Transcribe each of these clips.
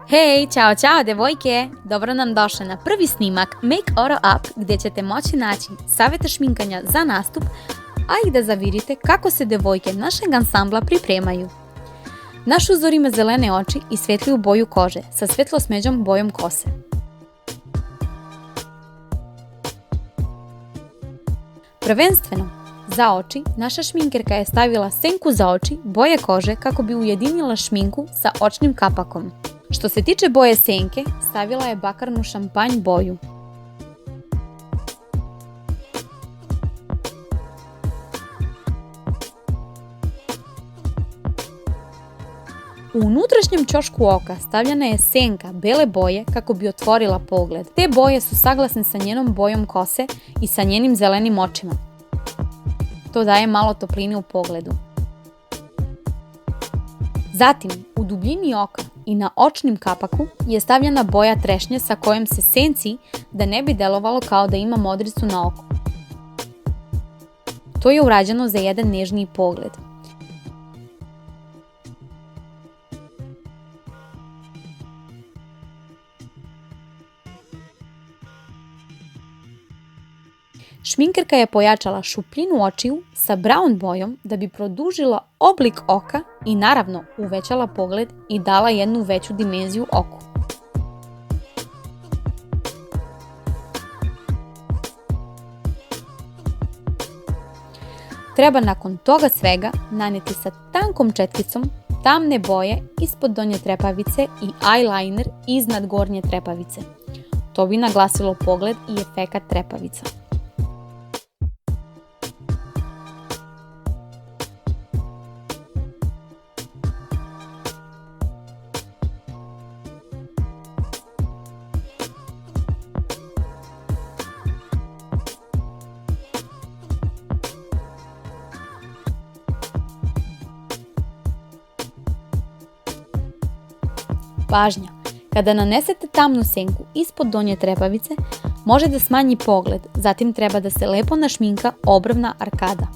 Hej, ćao devojke! Dobro nam došle na prvi snimak Make Oro Up gdje ćete moći naći savjete šminkanja za nastup, a i da zavidite kako se devojke našeg ansambla pripremaju. Naš uzor ima zelene oči i svjetliju boju kože sa svjetlo smeđom bojom kose. Prvenstveno, za oči naša šminkerka je stavila senku za oči boje kože kako bi ujedinila šminku sa očnim kapakom. Što se tiče boje senke, stavila je bakarnu šampanj boju. U unutrašnjem ćošku oka stavljena je senka bele boje kako bi otvorila pogled. Te boje su saglasne sa njenom bojom kose i sa njenim zelenim očima. To daje malo topline u pogledu. Zatim, u dubljini oka i na očnim kapaku je stavljena boja trešnje sa kojom se senci da ne bi delovalo kao da ima modricu na oku. To je urađeno za jedan nežniji pogled. Šminkerka je pojačala šupljinu očiju sa brown bojom da bi produžila oblik oka i naravno uvećala pogled i dala jednu veću dimenziju oku. Treba nakon toga svega nanijeti sa tankom četkicom tamne boje ispod donje trepavice i eyeliner iznad gornje trepavice. To bi naglasilo pogled i efekat trepavica. Pažnja! Kada nanesete tamnu senku ispod donje trepavice, može da smanji pogled, zatim treba da se lepo našminka obrvna arkada.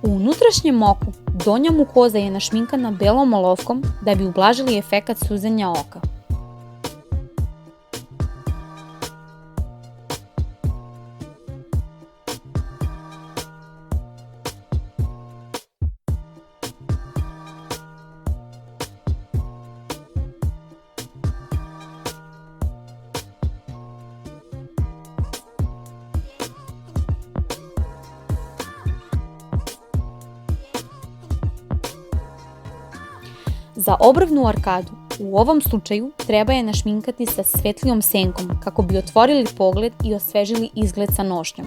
U unutrašnjem oku donja mukoza je našminkana belom olovkom da bi ublažili efekat suzenja oka. Za obrvnu arkadu u ovom slučaju treba je našminkati sa svjetlijom senkom kako bi otvorili pogled i osvežili izgled sa nošnjom.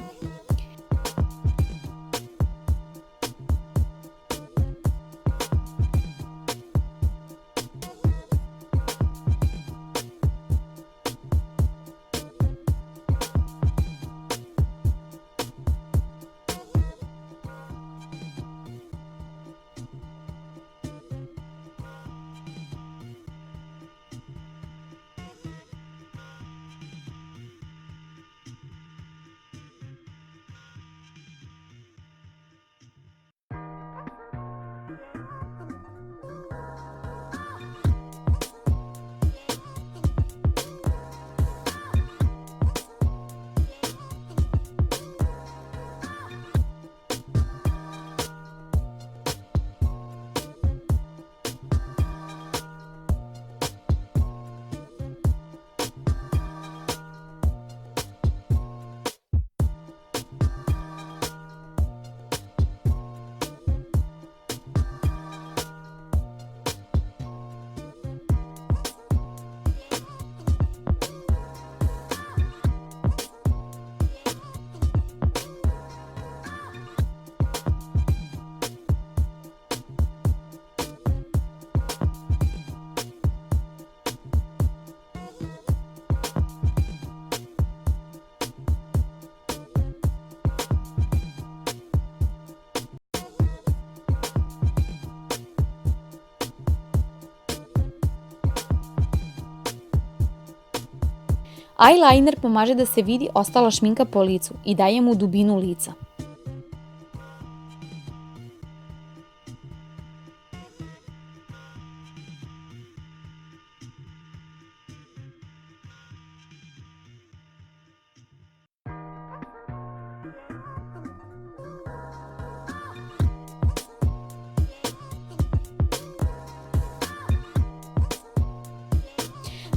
Eyeliner pomaže da se vidi ostala šminka po licu i daje mu dubinu lica.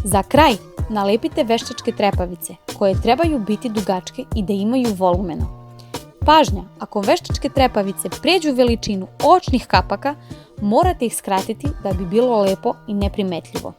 Za kraj, nalepite veštačke trepavice, koje trebaju biti dugačke i da imaju volumena. Pažnja, ako veštačke trepavice pređu veličinu očnih kapaka, morate ih skratiti da bi bilo lepo i neprimetljivo.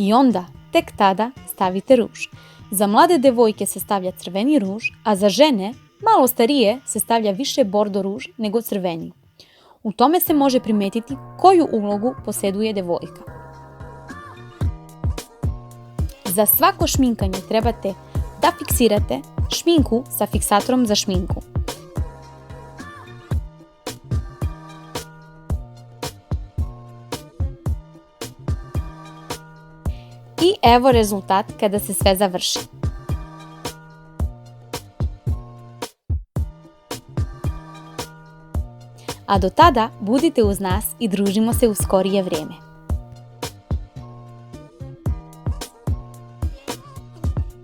I onda, tek tada, stavite ruž. Za mlade devojke se stavlja crveni ruž, a za žene, malo starije, se stavlja više bordo ruž nego crveni. U tome se može primetiti koju ulogu poseduje devojka. Za svako šminkanje trebate da fiksirate šminku sa fiksatorom za šminku. I evo rezultat kada se sve završi. A do tada budite uz nas i družimo se u skorije vrijeme.